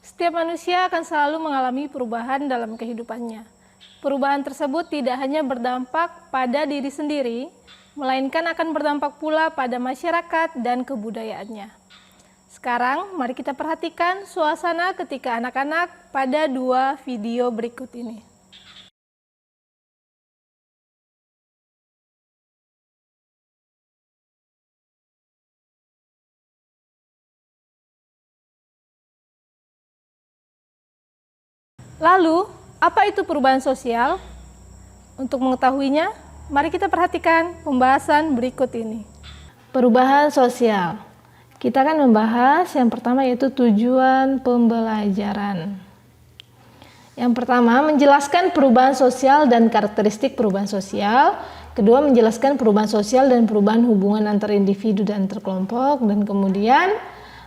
Setiap manusia akan selalu mengalami perubahan dalam kehidupannya. Perubahan tersebut tidak hanya berdampak pada diri sendiri, melainkan akan berdampak pula pada masyarakat dan kebudayaannya. Sekarang, mari kita perhatikan suasana ketika anak-anak pada dua video berikut ini. Lalu, apa itu perubahan sosial? Untuk mengetahuinya, mari kita perhatikan pembahasan berikut ini. Perubahan sosial. Kita akan membahas yang pertama yaitu tujuan pembelajaran. Yang pertama, menjelaskan perubahan sosial dan karakteristik perubahan sosial. Kedua, menjelaskan perubahan sosial dan perubahan hubungan antar individu dan antar kelompok. Dan kemudian,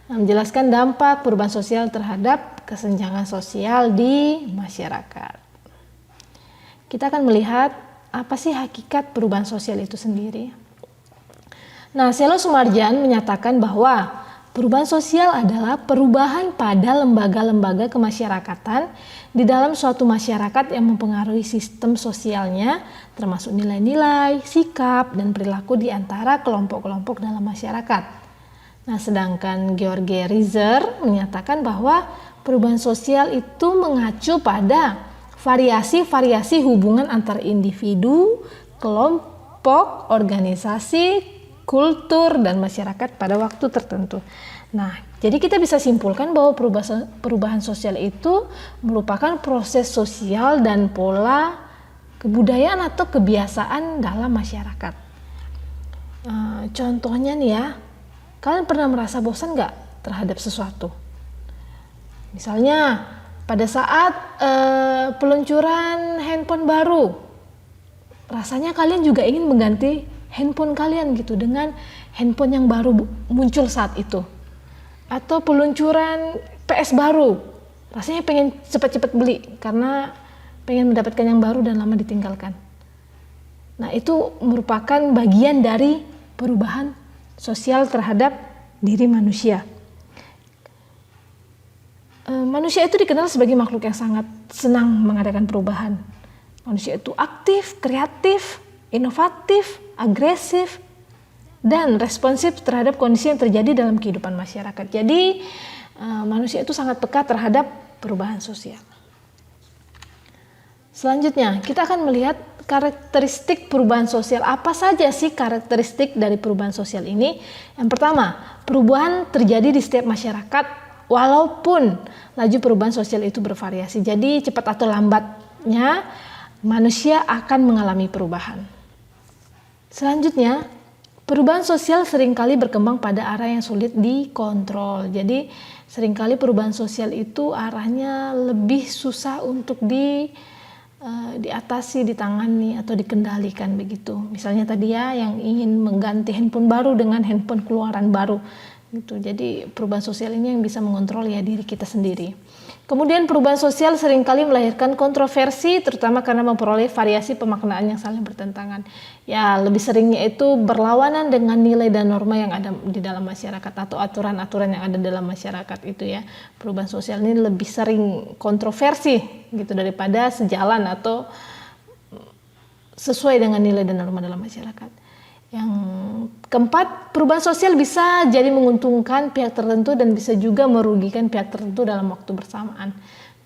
menjelaskan dampak perubahan sosial terhadap kesenjangan sosial di masyarakat. Kita akan melihat apa sih hakikat perubahan sosial itu sendiri. Nah, Selo Sumarjan menyatakan bahwa perubahan sosial adalah perubahan pada lembaga-lembaga kemasyarakatan di dalam suatu masyarakat yang mempengaruhi sistem sosialnya, termasuk nilai-nilai, sikap, dan perilaku di antara kelompok-kelompok dalam masyarakat. Nah, sedangkan George Reiser menyatakan bahwa perubahan sosial itu mengacu pada variasi-variasi hubungan antar individu, kelompok, organisasi, kultur, dan masyarakat pada waktu tertentu. Nah, jadi kita bisa simpulkan bahwa perubahan sosial itu merupakan proses sosial dan pola kebudayaan atau kebiasaan dalam masyarakat. Contohnya nih ya, kalian pernah merasa bosan nggak terhadap sesuatu? Misalnya pada saat peluncuran handphone baru, rasanya kalian juga ingin mengganti handphone kalian gitu dengan handphone yang baru muncul saat itu. Atau peluncuran PS baru, rasanya pengen cepat-cepat beli karena pengen mendapatkan yang baru dan lama ditinggalkan. Nah, itu merupakan bagian dari perubahan sosial terhadap diri manusia. Manusia itu dikenal sebagai makhluk yang sangat senang mengadakan perubahan. Manusia itu aktif, kreatif, inovatif, agresif, dan responsif terhadap kondisi yang terjadi dalam kehidupan masyarakat. Jadi, manusia itu sangat peka terhadap perubahan sosial. Selanjutnya, kita akan melihat karakteristik perubahan sosial. Apa saja sih karakteristik dari perubahan sosial ini? Yang pertama, perubahan terjadi di setiap masyarakat walaupun laju perubahan sosial itu bervariasi. Jadi cepat atau lambatnya manusia akan mengalami perubahan. Selanjutnya, perubahan sosial seringkali berkembang pada arah yang sulit dikontrol. Jadi seringkali perubahan sosial itu arahnya lebih susah untuk diatasi, ditangani atau dikendalikan begitu. Misalnya tadi ya, yang ingin mengganti handphone baru dengan handphone keluaran baru gitu. Jadi perubahan sosial ini yang bisa mengontrol ya diri kita sendiri. Kemudian perubahan sosial seringkali melahirkan kontroversi, terutama karena memperoleh variasi pemaknaan yang saling bertentangan. Ya, lebih seringnya itu berlawanan dengan nilai dan norma yang ada di dalam masyarakat atau aturan-aturan yang ada dalam masyarakat itu ya. Perubahan sosial ini lebih sering kontroversi gitu daripada sejalan atau sesuai dengan nilai dan norma dalam masyarakat. Yang keempat, perubahan sosial bisa jadi menguntungkan pihak tertentu dan bisa juga merugikan pihak tertentu dalam waktu bersamaan.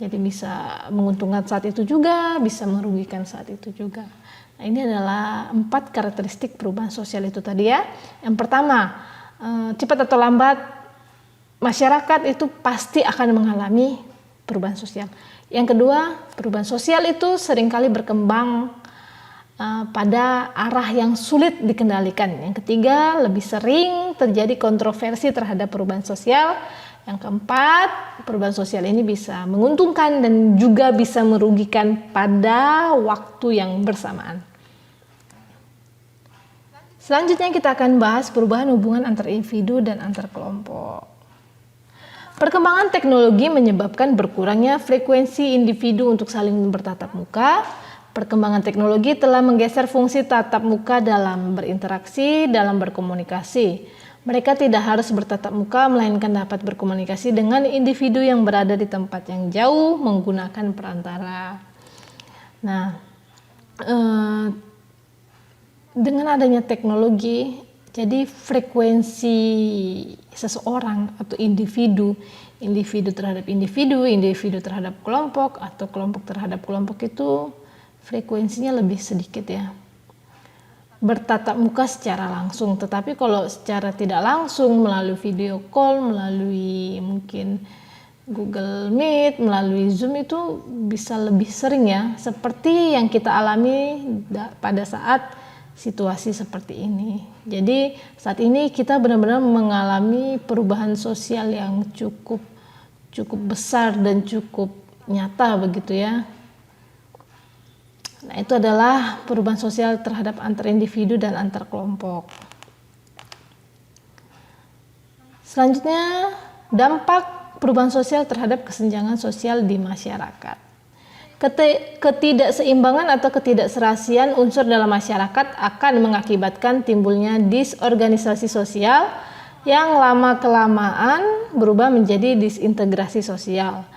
Jadi bisa menguntungkan saat itu juga, bisa merugikan saat itu juga. Nah, ini adalah 4 karakteristik perubahan sosial itu tadi ya. Yang pertama, cepat atau lambat masyarakat itu pasti akan mengalami perubahan sosial. Yang kedua, perubahan sosial itu seringkali berkembang pada arah yang sulit dikendalikan. Yang ketiga, lebih sering terjadi kontroversi terhadap perubahan sosial. Yang keempat, perubahan sosial ini bisa menguntungkan dan juga bisa merugikan pada waktu yang bersamaan. Selanjutnya kita akan bahas perubahan hubungan antar individu dan antar kelompok. Perkembangan teknologi menyebabkan berkurangnya frekuensi individu untuk saling bertatap muka. Perkembangan teknologi telah menggeser fungsi tatap muka dalam berinteraksi, dalam berkomunikasi. Mereka tidak harus bertatap muka, melainkan dapat berkomunikasi dengan individu yang berada di tempat yang jauh menggunakan perantara. Nah, dengan adanya teknologi, jadi frekuensi seseorang atau individu terhadap individu, individu terhadap kelompok, atau kelompok terhadap kelompok itu frekuensinya lebih sedikit ya. Bertatap muka secara langsung, tetapi kalau secara tidak langsung melalui video call, melalui mungkin Google Meet, melalui Zoom itu bisa lebih sering ya, seperti yang kita alami pada saat situasi seperti ini. Jadi saat ini kita benar-benar mengalami perubahan sosial yang cukup besar dan cukup nyata begitu ya. Nah, itu adalah perubahan sosial terhadap antar individu dan antar kelompok. Selanjutnya, dampak perubahan sosial terhadap kesenjangan sosial di masyarakat. Ketidakseimbangan atau ketidakserasian unsur dalam masyarakat akan mengakibatkan timbulnya disorganisasi sosial yang lama-kelamaan berubah menjadi disintegrasi sosial.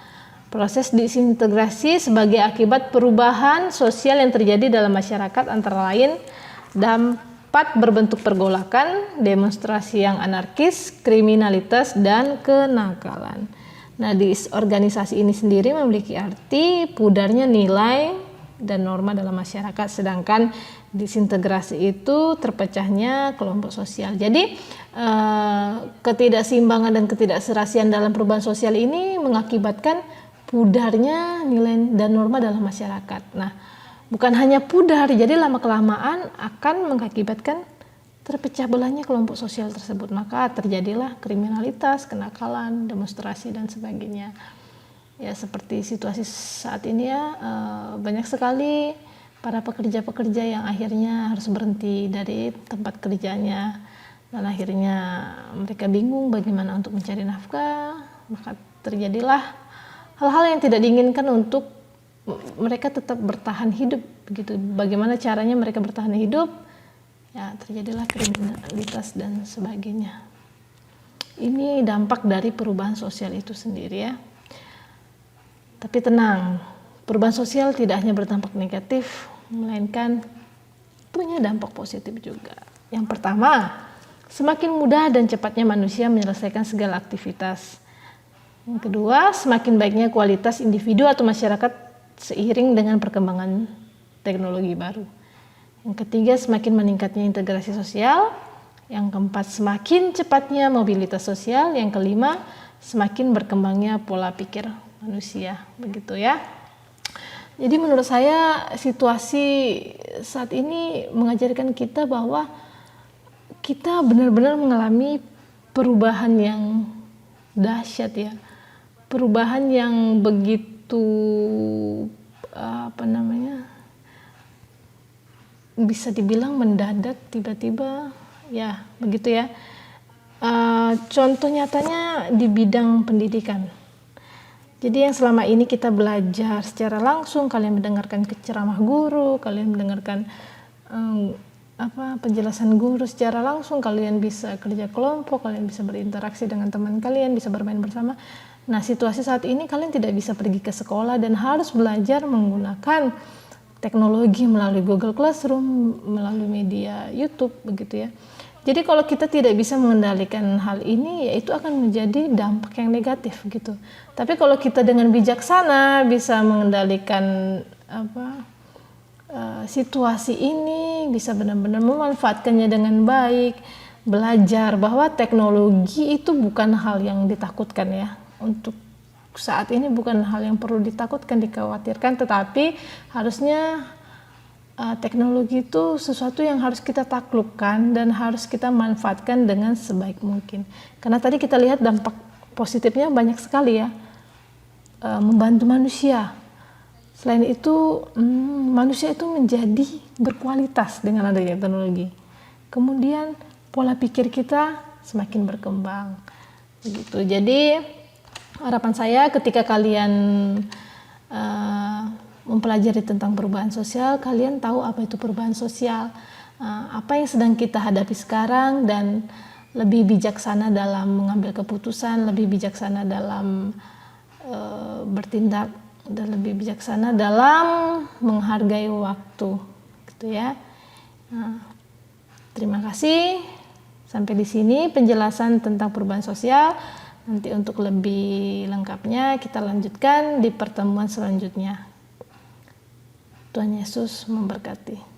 Proses disintegrasi sebagai akibat perubahan sosial yang terjadi dalam masyarakat antara lain dapat berbentuk pergolakan, demonstrasi yang anarkis, kriminalitas, dan kenakalan. Nah, disorganisasi ini sendiri memiliki arti pudarnya nilai dan norma dalam masyarakat, sedangkan disintegrasi itu terpecahnya kelompok sosial. Jadi ketidakseimbangan dan ketidakserasian dalam perubahan sosial ini mengakibatkan pudarnya nilai dan norma dalam masyarakat. Nah, bukan hanya pudar, jadi lama-kelamaan akan mengakibatkan terpecah belahnya kelompok sosial tersebut. Maka terjadilah kriminalitas, kenakalan, demonstrasi, dan sebagainya. Ya, seperti situasi saat ini ya, banyak sekali para pekerja-pekerja yang akhirnya harus berhenti dari tempat kerjanya. Dan akhirnya mereka bingung bagaimana untuk mencari nafkah. Maka terjadilah hal-hal yang tidak diinginkan untuk mereka tetap bertahan hidup begitu. Bagaimana caranya mereka bertahan hidup? Ya, terjadilah kriminalitas dan sebagainya. Ini dampak dari perubahan sosial itu sendiri ya. Tapi tenang, perubahan sosial tidak hanya berdampak negatif, melainkan punya dampak positif juga. Yang pertama, semakin mudah dan cepatnya manusia menyelesaikan segala aktivitas. Yang kedua, semakin baiknya kualitas individu atau masyarakat seiring dengan perkembangan teknologi baru. Yang ketiga, semakin meningkatnya integrasi sosial. Yang keempat, semakin cepatnya mobilitas sosial. Yang kelima, semakin berkembangnya pola pikir manusia. Begitu ya. Jadi menurut saya situasi saat ini mengajarkan kita bahwa kita benar-benar mengalami perubahan yang dahsyat ya. Perubahan yang begitu bisa dibilang mendadak, tiba-tiba ya begitu ya. Contoh nyatanya di bidang pendidikan. Jadi yang selama ini kita belajar secara langsung, kalian mendengarkan ceramah guru, kalian mendengarkan penjelasan guru secara langsung, kalian bisa kerja kelompok, kalian bisa berinteraksi dengan teman kalian, bisa bermain bersama. Nah, situasi saat ini kalian tidak bisa pergi ke sekolah dan harus belajar menggunakan teknologi melalui Google Classroom, melalui media YouTube begitu ya. Jadi kalau kita tidak bisa mengendalikan hal ini, ya itu akan menjadi dampak yang negatif gitu. Tapi kalau kita dengan bijaksana bisa mengendalikan situasi ini, bisa benar-benar memanfaatkannya dengan baik, belajar bahwa teknologi itu bukan hal yang ditakutkan ya. Untuk saat ini bukan hal yang perlu ditakutkan, dikhawatirkan, tetapi harusnya teknologi itu sesuatu yang harus kita taklukkan dan harus kita manfaatkan dengan sebaik mungkin. Karena tadi kita lihat dampak positifnya banyak sekali ya, membantu manusia. Selain itu, manusia itu menjadi berkualitas dengan adanya teknologi. Kemudian pola pikir kita semakin berkembang. Begitu. Jadi harapan saya ketika kalian mempelajari tentang perubahan sosial, kalian tahu apa itu perubahan sosial, apa yang sedang kita hadapi sekarang, dan lebih bijaksana dalam mengambil keputusan, lebih bijaksana dalam bertindak, dan lebih bijaksana dalam menghargai waktu, gitu ya. Nah, terima kasih. Sampai di sini penjelasan tentang perubahan sosial. Nanti untuk lebih lengkapnya kita lanjutkan di pertemuan selanjutnya. Tuhan Yesus memberkati.